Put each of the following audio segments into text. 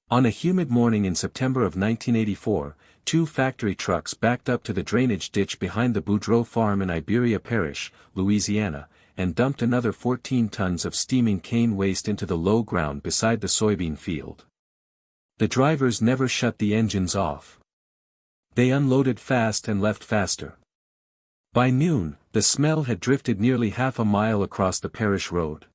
On a humid morning in September of 1984, two factory trucks backed up to the drainage ditch behind the Boudreaux farm in Iberia Parish, Louisiana, and dumped another 14 tons of steaming cane waste into the low ground beside the soybean field. The drivers never shut the engines off. They unloaded fast and left faster. By noon, the smell had drifted nearly half a mile across the parish road.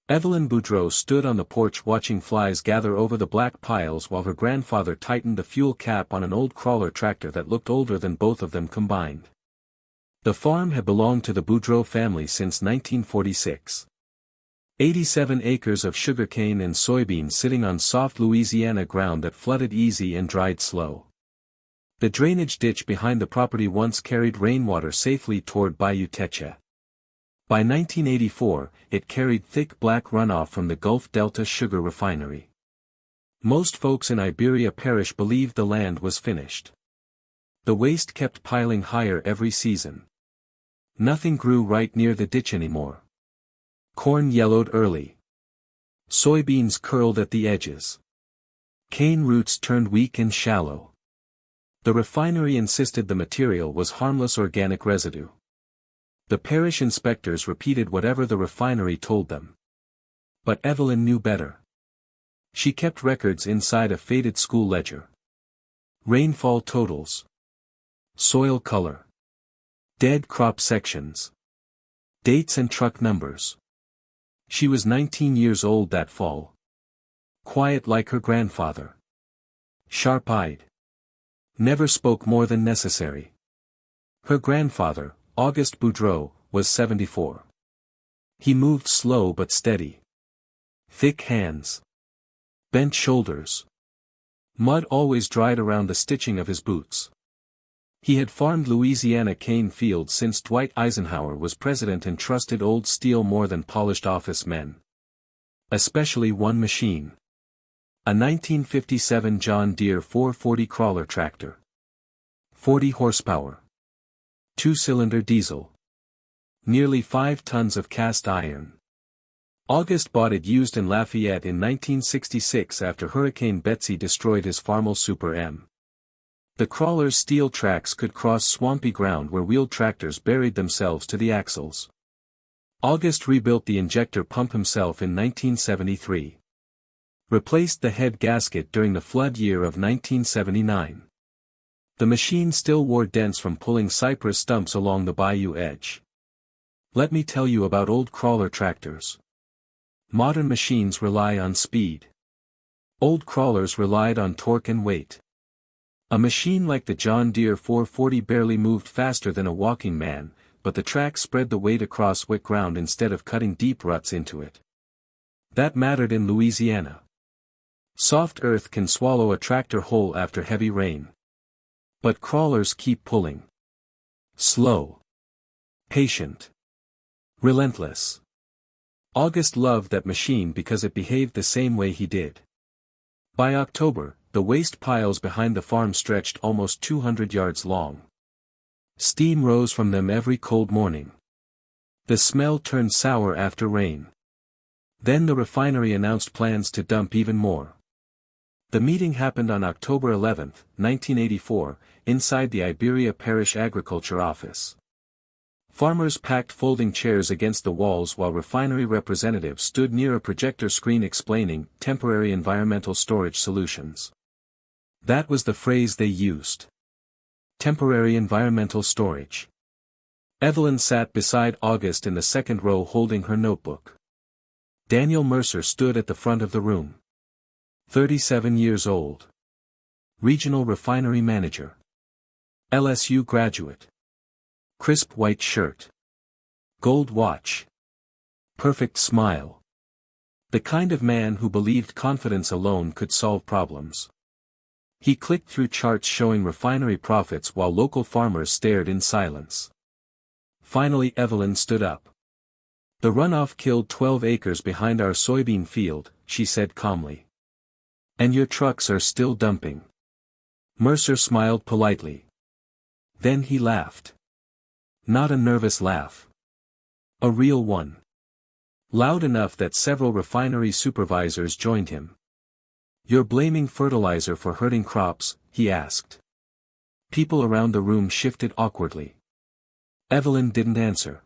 Evelyn Boudreaux stood on the porch watching flies gather over the black piles while her grandfather tightened the fuel cap on an old crawler tractor that looked older than both of them combined. The farm had belonged to the Boudreaux family since 1946. 87 acres of sugarcane and soybeans sitting on soft Louisiana ground that flooded easy and dried slow. The drainage ditch behind the property once carried rainwater safely toward Bayou Teche. By 1984, it carried thick black runoff from the Gulf Delta sugar refinery. Most folks in Iberia Parish believed the land was finished. The waste kept piling higher every season. Nothing grew right near the ditch anymore. Corn yellowed early. Soybeans curled at the edges. Cane roots turned weak and shallow. The refinery insisted the material was harmless organic residue. The parish inspectors repeated whatever the refinery told them. But Evelyn knew better. She kept records inside a faded school ledger. Rainfall totals. Soil color. Dead crop sections. Dates and truck numbers. She was 19 years old that fall. Quiet like her grandfather. Sharp-eyed. Never spoke more than necessary. Her grandfather, Auguste Boudreaux, was 74. He moved slow but steady. Thick hands. Bent shoulders. Mud always dried around the stitching of his boots. He had farmed Louisiana cane fields since Dwight Eisenhower was president and trusted old steel more than polished office men. Especially one machine. A 1957 John Deere 440 crawler tractor. 40 horsepower. 2-cylinder diesel. Nearly 5 tons of cast iron. Auguste bought it used in Lafayette in 1966 after Hurricane Betsy destroyed his Farmall Super M. The crawler's steel tracks could cross swampy ground where wheeled tractors buried themselves to the axles. Auguste rebuilt the injector pump himself in 1973. Replaced the head gasket during the flood year of 1979. The machine still wore dents from pulling cypress stumps along the bayou edge. Let me tell you about old crawler tractors. Modern machines rely on speed. Old crawlers relied on torque and weight. A machine like the John Deere 440 barely moved faster than a walking man, but the track spread the weight across wet ground instead of cutting deep ruts into it. That mattered in Louisiana. Soft earth can swallow a tractor whole after heavy rain. But crawlers keep pulling. Slow. Patient. Relentless. Auguste loved that machine because it behaved the same way he did. By October, the waste piles behind the farm stretched almost 200 yards long. Steam rose from them every cold morning. The smell turned sour after rain. Then the refinery announced plans to dump even more. The meeting happened on October 11, 1984, inside the Iberia Parish Agriculture Office. Farmers packed folding chairs against the walls while refinery representatives stood near a projector screen explaining temporary environmental storage solutions. That was the phrase they used. Temporary environmental storage. Evelyn sat beside Auguste in the second row holding her notebook. Daniel Mercer stood at the front of the room. 37 years old. Regional refinery manager. LSU graduate. Crisp white shirt. Gold watch. Perfect smile. The kind of man who believed confidence alone could solve problems. He clicked through charts showing refinery profits while local farmers stared in silence. Finally Evelyn stood up. The runoff killed 12 acres behind our soybean field, she said calmly. And your trucks are still dumping. Mercer smiled politely. Then he laughed. Not a nervous laugh. A real one. Loud enough that several refinery supervisors joined him. You're blaming fertilizer for hurting crops, he asked. People around the room shifted awkwardly. Evelyn didn't answer.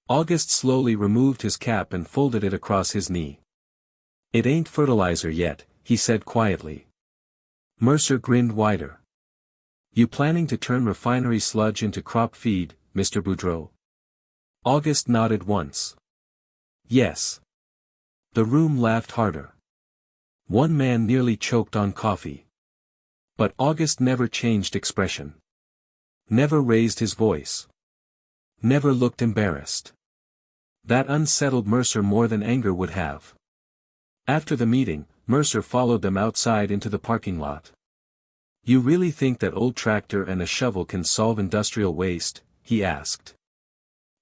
August slowly removed his cap and folded it across his knee. It ain't fertilizer yet, he said quietly. Mercer grinned wider. You planning to turn refinery sludge into crop feed, Mr. Boudreau? August nodded once. Yes. The room laughed harder. One man nearly choked on coffee. But August never changed expression. Never raised his voice. Never looked embarrassed. That unsettled Mercer more than anger would have. After the meeting, Mercer followed them outside into the parking lot. You really think that old tractor and a shovel can solve industrial waste? He asked.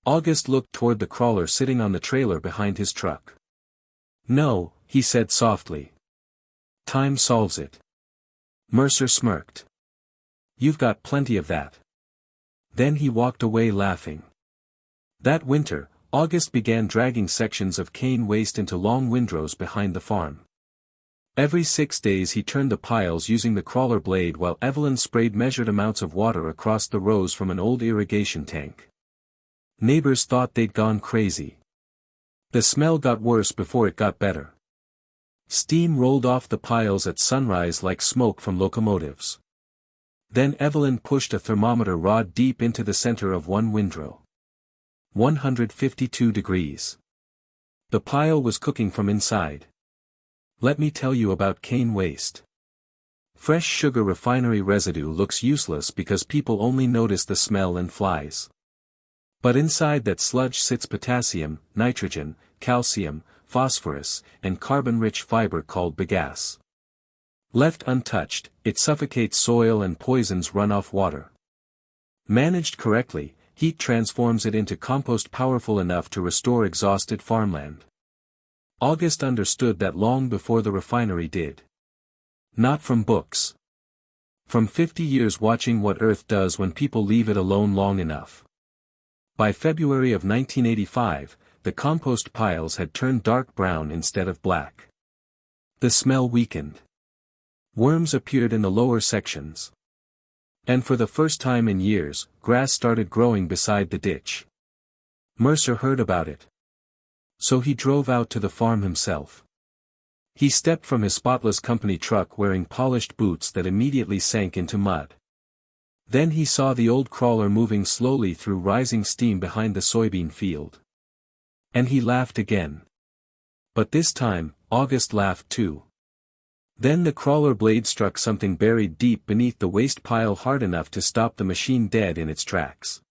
August looked toward the crawler sitting on the trailer behind his truck. No, he said softly. Time solves it. Mercer smirked. You've got plenty of that. Then he walked away laughing. That winter, August began dragging sections of cane waste into long windrows behind the farm. Every 6 days he turned the piles using the crawler blade while Evelyn sprayed measured amounts of water across the rows from an old irrigation tank. Neighbors thought they'd gone crazy. The smell got worse before it got better. Steam rolled off the piles at sunrise like smoke from locomotives. Then Evelyn pushed a thermometer rod deep into the center of one windrow. 152 degrees. The pile was cooking from inside. Let me tell you about cane waste. Fresh sugar refinery residue looks useless because people only notice the smell and flies. But inside that sludge sits potassium, nitrogen, calcium, phosphorus, and carbon-rich fiber called bagasse. Left untouched, it suffocates soil and poisons runoff water. Managed correctly, heat transforms it into compost powerful enough to restore exhausted farmland. August understood that long before the refinery did. Not from books. From 50 years watching what Earth does when people leave it alone long enough. By February of 1985, the compost piles had turned dark brown instead of black. The smell weakened. Worms appeared in the lower sections. And for the first time in years, grass started growing beside the ditch. Mercer heard about it. So he drove out to the farm himself. He stepped from his spotless company truck wearing polished boots that immediately sank into mud. Then he saw the old crawler moving slowly through rising steam behind the soybean field. And he laughed again. But this time, August laughed too. Then the crawler blade struck something buried deep beneath the waste pile hard enough to stop the machine dead in its tracks.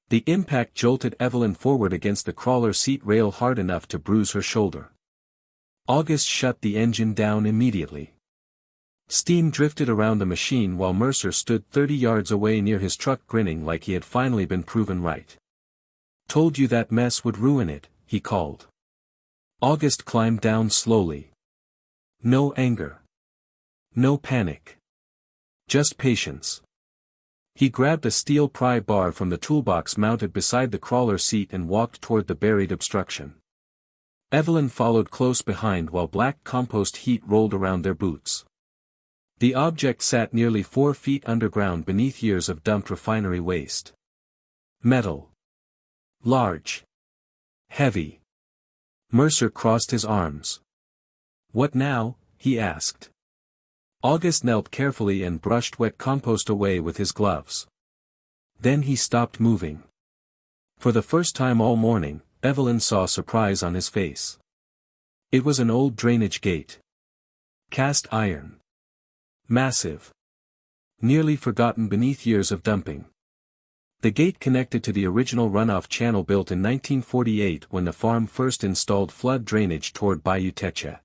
The impact jolted Evelyn forward against the crawler seat rail hard enough to bruise her shoulder. August shut the engine down immediately. Steam drifted around the machine while Mercer stood 30 yards away near his truck grinning like he had finally been proven right. Told you that mess would ruin it, he called. August climbed down slowly. No anger. No panic. Just patience. He grabbed a steel pry bar from the toolbox mounted beside the crawler seat and walked toward the buried obstruction. Evelyn followed close behind while black compost heat rolled around their boots. The object sat nearly 4 feet underground beneath years of dumped refinery waste. Metal. Large. Heavy. Mercer crossed his arms. What now? He asked. August knelt carefully and brushed wet compost away with his gloves. Then he stopped moving. For the first time all morning, Evelyn saw surprise on his face. It was an old drainage gate. Cast iron. Massive. Nearly forgotten beneath years of dumping. The gate connected to the original runoff channel built in 1948 when the farm first installed flood drainage toward Bayou Teche.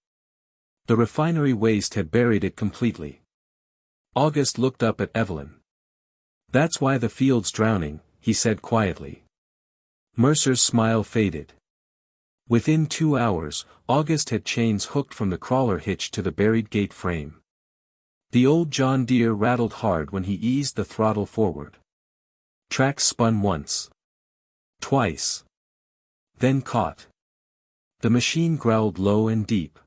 The refinery waste had buried it completely. August looked up at Evelyn. That's why the field's drowning, he said quietly. Mercer's smile faded. Within 2 hours, August had chains hooked from the crawler hitch to the buried gate frame. The old John Deere rattled hard when he eased the throttle forward. Tracks spun once. Twice. Then caught. The machine growled low and deep.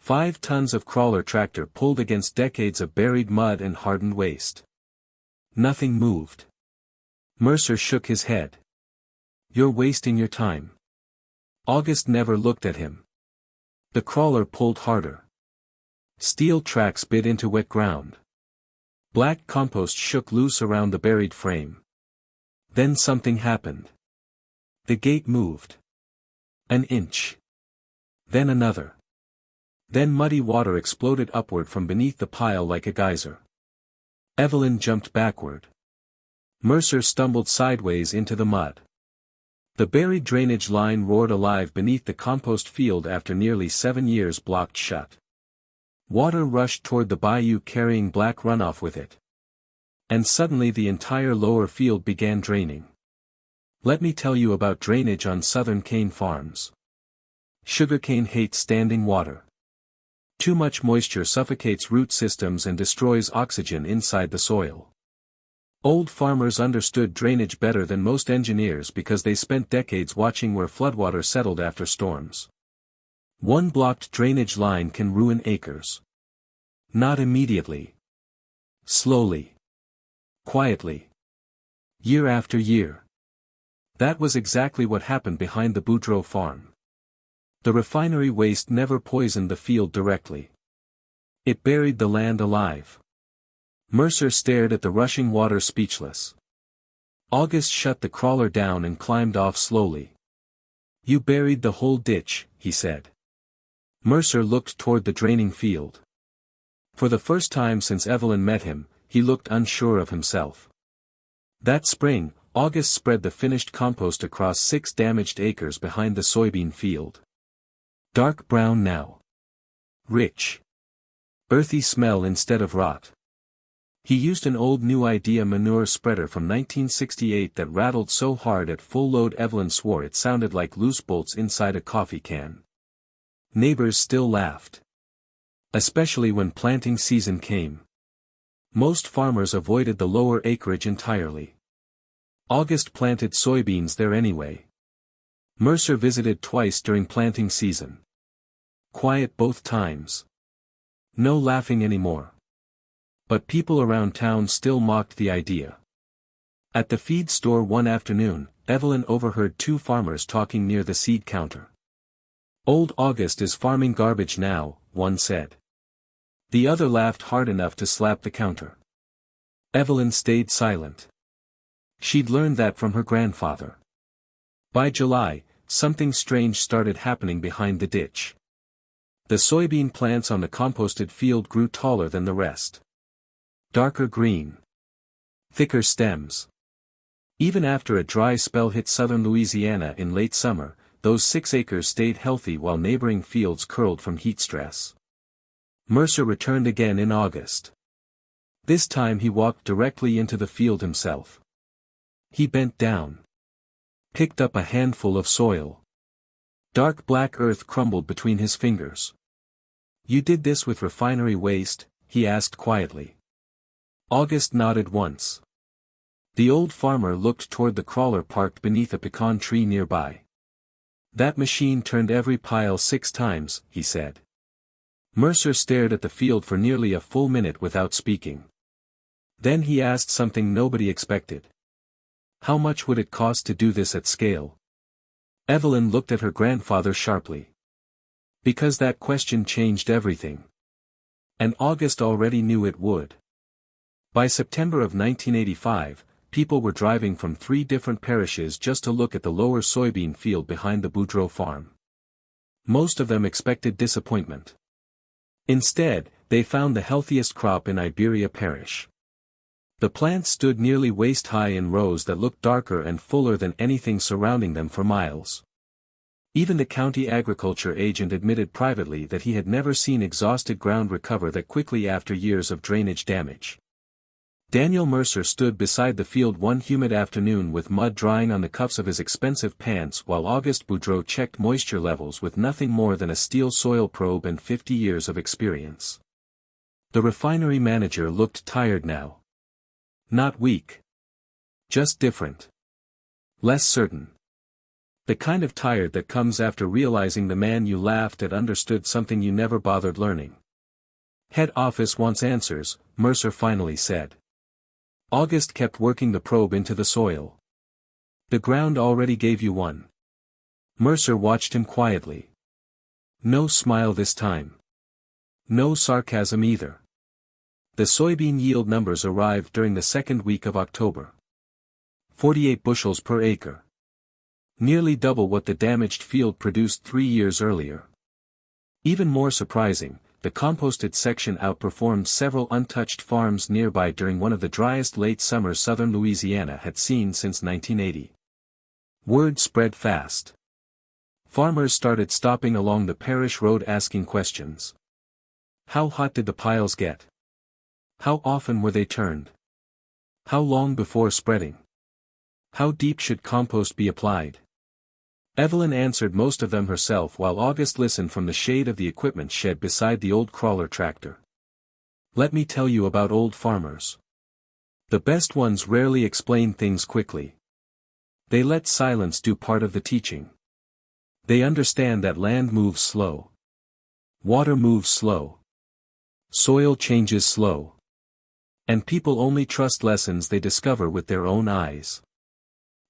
5 tons of crawler tractor pulled against decades of buried mud and hardened waste. Nothing moved. Mercer shook his head. "You're wasting your time." August never looked at him. The crawler pulled harder. Steel tracks bit into wet ground. Black compost shook loose around the buried frame. Then something happened. The gate moved. An inch. Then another. Then muddy water exploded upward from beneath the pile like a geyser. Evelyn jumped backward. Mercer stumbled sideways into the mud. The buried drainage line roared alive beneath the compost field after nearly 7 years blocked shut. Water rushed toward the bayou carrying black runoff with it. And suddenly the entire lower field began draining. Let me tell you about drainage on southern cane farms. Sugarcane hates standing water. Too much moisture suffocates root systems and destroys oxygen inside the soil. Old farmers understood drainage better than most engineers because they spent decades watching where floodwater settled after storms. One blocked drainage line can ruin acres. Not immediately. Slowly. Quietly. Year after year. That was exactly what happened behind the Boudreaux farm. The refinery waste never poisoned the field directly. It buried the land alive. Mercer stared at the rushing water speechless. August shut the crawler down and climbed off slowly. "You buried the whole ditch," he said. Mercer looked toward the draining field. For the first time since Evelyn met him, he looked unsure of himself. That spring, August spread the finished compost across 6 damaged acres behind the soybean field. Dark brown now. Rich. Earthy smell instead of rot. He used an old New Idea manure spreader from 1968 that rattled so hard at full load Evelyn swore it sounded like loose bolts inside a coffee can. Neighbors still laughed. Especially when planting season came. Most farmers avoided the lower acreage entirely. August planted soybeans there anyway. Mercer visited twice during planting season. Quiet both times. No laughing anymore. But people around town still mocked the idea. At the feed store one afternoon, Evelyn overheard 2 farmers talking near the seed counter. "Old August is farming garbage now," one said. The other laughed hard enough to slap the counter. Evelyn stayed silent. She'd learned that from her grandfather. By July, something strange started happening behind the ditch. The soybean plants on the composted field grew taller than the rest. Darker green. Thicker stems. Even after a dry spell hit southern Louisiana in late summer, those 6 acres stayed healthy while neighboring fields curled from heat stress. Mercer returned again in August. This time he walked directly into the field himself. He bent down. Picked up a handful of soil. Dark black earth crumbled between his fingers. "You did this with refinery waste?" he asked quietly. August nodded once. The old farmer looked toward the crawler parked beneath a pecan tree nearby. "That machine turned every pile 6 times, he said. Mercer stared at the field for nearly a full minute without speaking. Then he asked something nobody expected. How much would it cost to do this at scale? Evelyn looked at her grandfather sharply. Because that question changed everything. And August already knew it would. By September of 1985, people were driving from 3 different parishes just to look at the lower soybean field behind the Boudreaux farm. Most of them expected disappointment. Instead, they found the healthiest crop in Iberia Parish. The plants stood nearly waist-high in rows that looked darker and fuller than anything surrounding them for miles. Even the county agriculture agent admitted privately that he had never seen exhausted ground recover that quickly after years of drainage damage. Daniel Mercer stood beside the field one humid afternoon with mud drying on the cuffs of his expensive pants while Auguste Boudreaux checked moisture levels with nothing more than a steel soil probe and 50 years of experience. The refinery manager looked tired now. Not weak. Just different. Less certain. The kind of tired that comes after realizing the man you laughed at understood something you never bothered learning. Head office wants answers, Mercer finally said. August kept working the probe into the soil. The ground already gave you one. Mercer watched him quietly. No smile this time. No sarcasm either. The soybean yield numbers arrived during the second week of October. 48 bushels per acre. Nearly double what the damaged field produced 3 years earlier. Even more surprising, the composted section outperformed several untouched farms nearby during one of the driest late summers southern Louisiana had seen since 1980. Word spread fast. Farmers started stopping along the parish road asking questions. How hot did the piles get? How often were they turned? How long before spreading? How deep should compost be applied? Evelyn answered most of them herself while August listened from the shade of the equipment shed beside the old crawler tractor. Let me tell you about old farmers. The best ones rarely explain things quickly. They let silence do part of the teaching. They understand that land moves slow. Water moves slow. Soil changes slow. And people only trust lessons they discover with their own eyes.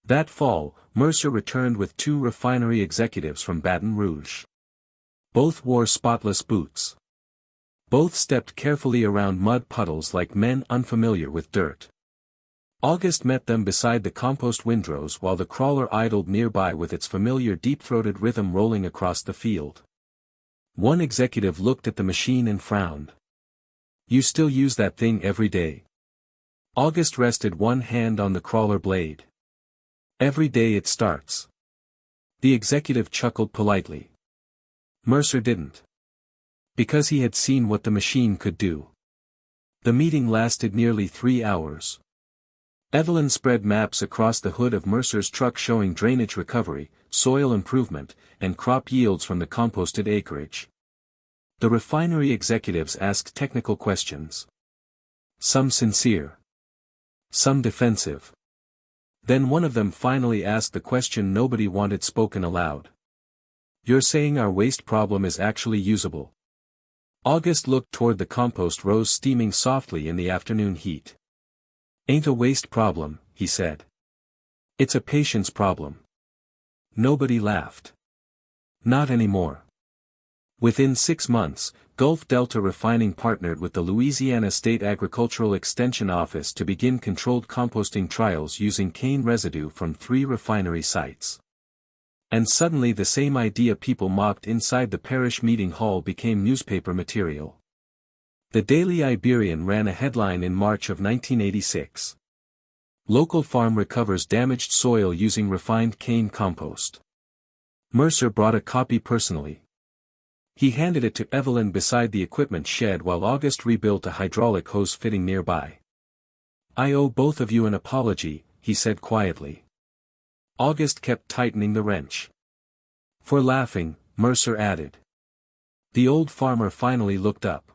That fall, Mercer returned with 2 refinery executives from Baton Rouge. Both wore spotless boots. Both stepped carefully around mud puddles like men unfamiliar with dirt. August met them beside the compost windrows while the crawler idled nearby with its familiar deep-throated rhythm rolling across the field. One executive looked at the machine and frowned. You still use that thing every day? August rested one hand on the crawler blade. Every day it starts. The executive chuckled politely. Mercer didn't. Because he had seen what the machine could do. The meeting lasted nearly 3 hours. Evelyn spread maps across the hood of Mercer's truck showing drainage recovery, soil improvement, and crop yields from the composted acreage. The refinery executives asked technical questions. Some sincere. Some defensive. Then one of them finally asked the question nobody wanted spoken aloud. You're saying our waste problem is actually usable? August looked toward the compost rows steaming softly in the afternoon heat. Ain't a waste problem, he said. It's a patience problem. Nobody laughed. Not anymore. Within 6 months, Gulf Delta Refining partnered with the Louisiana State Agricultural Extension Office to begin controlled composting trials using cane residue from 3 refinery sites. And suddenly the same idea people mocked inside the parish meeting hall became newspaper material. The Daily Iberian ran a headline in March of 1986. Local farm recovers damaged soil using refined cane compost. Mercer brought a copy personally. He handed it to Evelyn beside the equipment shed while August rebuilt a hydraulic hose fitting nearby. I owe both of you an apology, he said quietly. August kept tightening the wrench. For laughing, Mercer added. The old farmer finally looked up.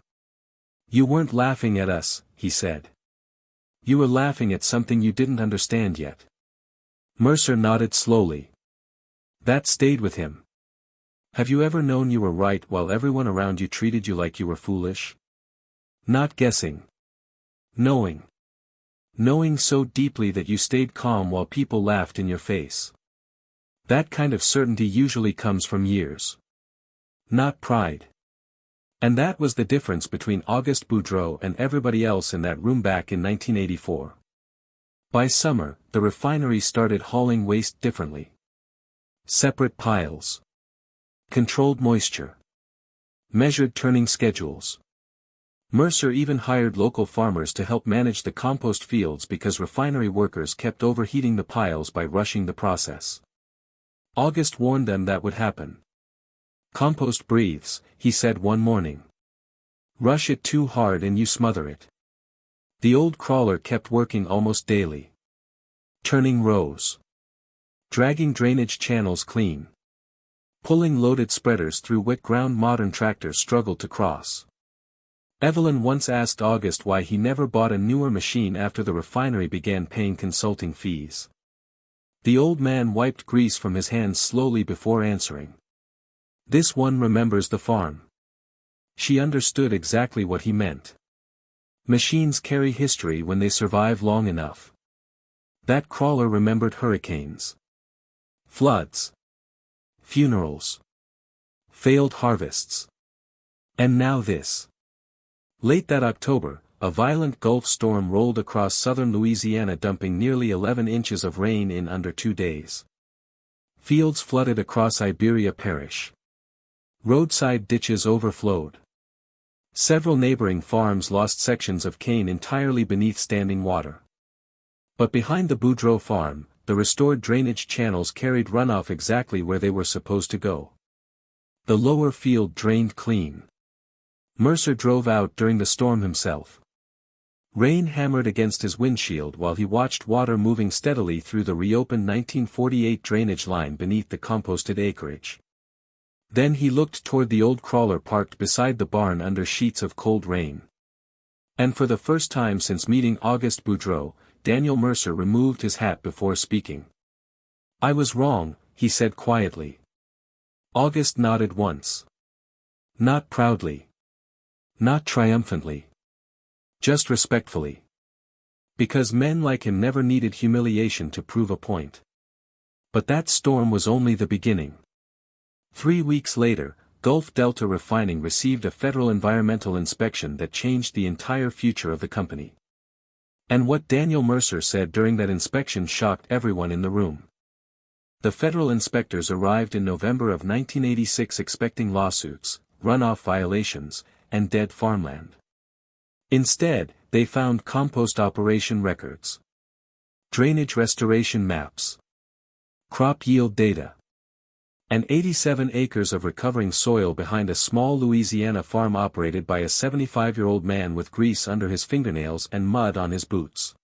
You weren't laughing at us, he said. You were laughing at something you didn't understand yet. Mercer nodded slowly. That stayed with him. Have you ever known you were right while everyone around you treated you like you were foolish? Not guessing. Knowing. Knowing so deeply that you stayed calm while people laughed in your face. That kind of certainty usually comes from years. Not pride. And that was the difference between Auguste Boudreau and everybody else in that room back in 1984. By summer, the refinery started hauling waste differently. Separate piles. Controlled moisture. Measured turning schedules. Mercer even hired local farmers to help manage the compost fields because refinery workers kept overheating the piles by rushing the process. August warned them that would happen. Compost breathes, he said one morning. Rush it too hard and you smother it. The old crawler kept working almost daily. Turning rows. Dragging drainage channels clean. Pulling loaded spreaders through wet ground modern tractors struggled to cross. Evelyn once asked August why he never bought a newer machine after the refinery began paying consulting fees. The old man wiped grease from his hands slowly before answering. This one remembers the farm. She understood exactly what he meant. Machines carry history when they survive long enough. That crawler remembered hurricanes, floods, funerals, failed harvests. And now this. Late that October, a violent Gulf storm rolled across southern Louisiana, dumping nearly 11 inches of rain in under 2 days. Fields flooded across Iberia Parish. Roadside ditches overflowed. Several neighboring farms lost sections of cane entirely beneath standing water. But behind the Boudreau farm, the restored drainage channels carried runoff exactly where they were supposed to go. The lower field drained clean. Mercer drove out during the storm himself. Rain hammered against his windshield while he watched water moving steadily through the reopened 1948 drainage line beneath the composted acreage. Then he looked toward the old crawler parked beside the barn under sheets of cold rain. And for the first time since meeting Auguste Boudreau, Daniel Mercer removed his hat before speaking. "I was wrong," he said quietly. Auguste nodded once. Not proudly. Not triumphantly. Just respectfully. Because men like him never needed humiliation to prove a point. But that storm was only the beginning. 3 weeks later, Gulf Delta Refining received a federal environmental inspection that changed the entire future of the company. And what Daniel Mercer said during that inspection shocked everyone in the room. The federal inspectors arrived in November of 1986 expecting lawsuits, runoff violations, and dead farmland. Instead, they found compost operation records, drainage restoration maps, crop yield data, and 87 acres of recovering soil behind a small Louisiana farm operated by a 75-year-old man with grease under his fingernails and mud on his boots.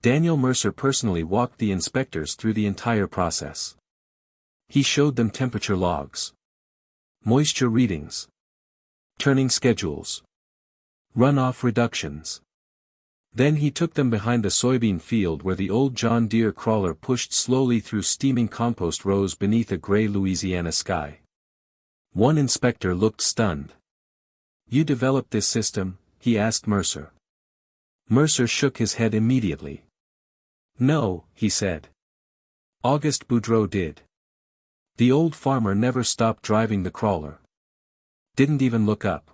Daniel Mercer personally walked the inspectors through the entire process. He showed them temperature logs, moisture readings, turning schedules, runoff reductions. Then he took them behind the soybean field where the old John Deere crawler pushed slowly through steaming compost rows beneath a gray Louisiana sky. One inspector looked stunned. "You developed this system?" he asked Mercer. Mercer shook his head immediately. "No," he said. "Auguste Boudreau did. The old farmer never stopped driving the crawler. Didn't even look up.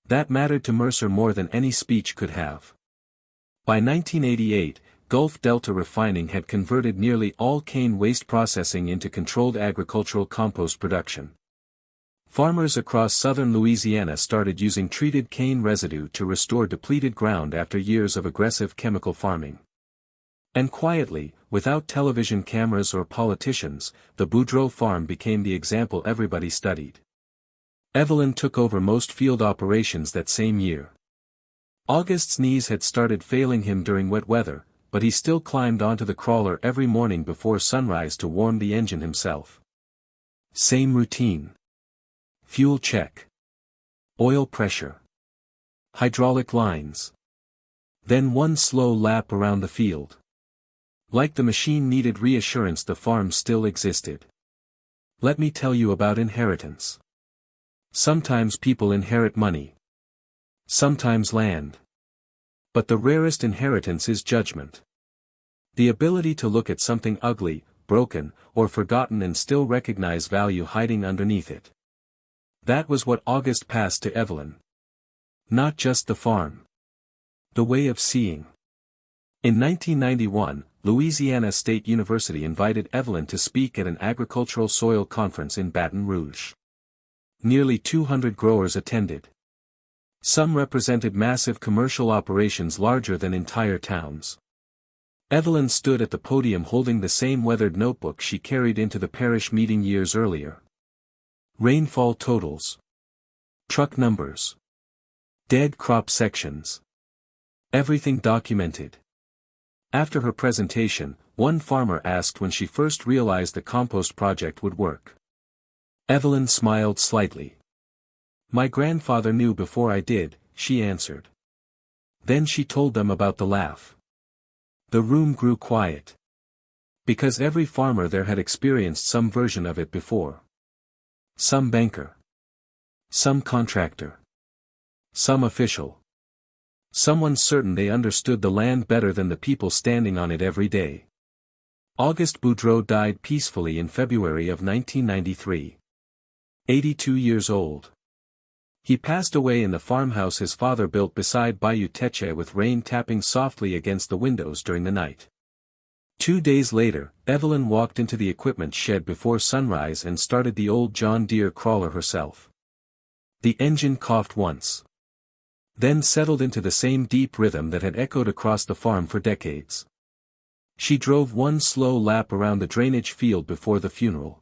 That mattered to Mercer more than any speech could have." By 1988, Gulf Delta Refining had converted nearly all cane waste processing into controlled agricultural compost production. Farmers across southern Louisiana started using treated cane residue to restore depleted ground after years of aggressive chemical farming. And quietly, without television cameras or politicians, the Boudreau farm became the example everybody studied. Evelyn took over most field operations that same year. Auguste's knees had started failing him during wet weather, but he still climbed onto the crawler every morning before sunrise to warm the engine himself. Same routine. Fuel check. Oil pressure. Hydraulic lines. Then one slow lap around the field. Like the machine needed reassurance the farm still existed. Let me tell you about inheritance. Sometimes people inherit money. Sometimes land. But the rarest inheritance is judgment. The ability to look at something ugly, broken, or forgotten and still recognize value hiding underneath it. That was what Auguste passed to Evelyn. Not just the farm. The way of seeing. In 1991, Louisiana State University invited Evelyn to speak at an agricultural soil conference in Baton Rouge. Nearly 200 growers attended. Some represented massive commercial operations larger than entire towns. Evelyn stood at the podium holding the same weathered notebook she carried into the parish meeting years earlier. Rainfall totals. Truck numbers. Dead crop sections. Everything documented. After her presentation, one farmer asked when she first realized the compost project would work. Evelyn smiled slightly. "My grandfather knew before I did," she answered. Then she told them about the laugh. The room grew quiet. Because every farmer there had experienced some version of it before. Some banker. Some contractor. Some official. Someone certain they understood the land better than the people standing on it every day. Auguste Boudreau died peacefully in February of 1993. 82 years old. He passed away in the farmhouse his father built beside Bayou Teche with rain tapping softly against the windows during the night. 2 days later, Evelyn walked into the equipment shed before sunrise and started the old John Deere crawler herself. The engine coughed once. Then settled into the same deep rhythm that had echoed across the farm for decades. She drove one slow lap around the drainage field before the funeral.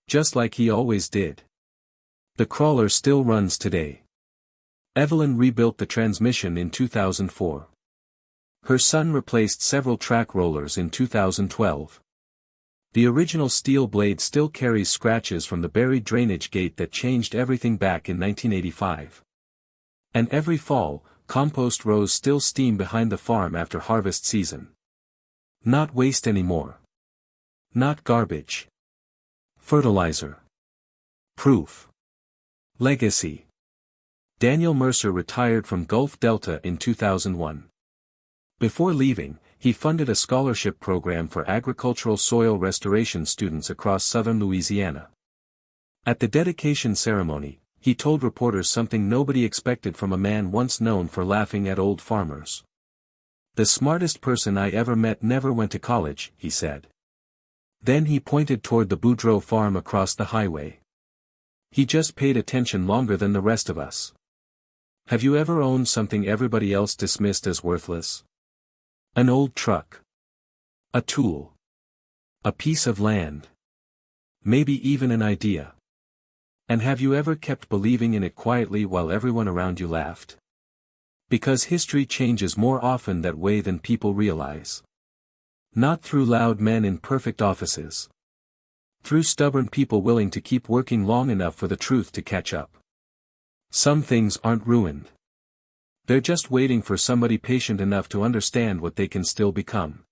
Just like he always did. The crawler still runs today. Evelyn rebuilt the transmission in 2004. Her son replaced several track rollers in 2012. The original steel blade still carries scratches from the buried drainage gate that changed everything back in 1985. And every fall, compost rows still steam behind the farm after harvest season. Not waste anymore. Not garbage. Fertilizer. Proof. Legacy. Daniel Mercer retired from Gulf Delta in 2001. Before leaving, he funded a scholarship program for agricultural soil restoration students across southern Louisiana. At the dedication ceremony, he told reporters something nobody expected from a man once known for laughing at old farmers. "The smartest person I ever met never went to college," he said. Then he pointed toward the Boudreau farm across the highway. "He just paid attention longer than the rest of us." Have you ever owned something everybody else dismissed as worthless? An old truck. A tool. A piece of land. Maybe even an idea. And have you ever kept believing in it quietly while everyone around you laughed? Because history changes more often that way than people realize. Not through loud men in perfect offices. Through stubborn people willing to keep working long enough for the truth to catch up. Some things aren't ruined. They're just waiting for somebody patient enough to understand what they can still become.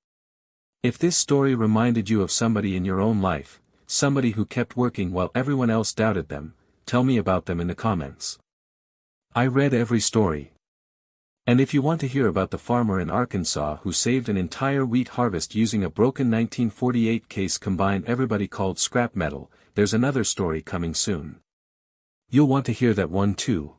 If this story reminded you of somebody in your own life, somebody who kept working while everyone else doubted them, tell me about them in the comments. I read every story. And if you want to hear about the farmer in Arkansas who saved an entire wheat harvest using a broken 1948 case combine everybody called scrap metal, there's another story coming soon. You'll want to hear that one too.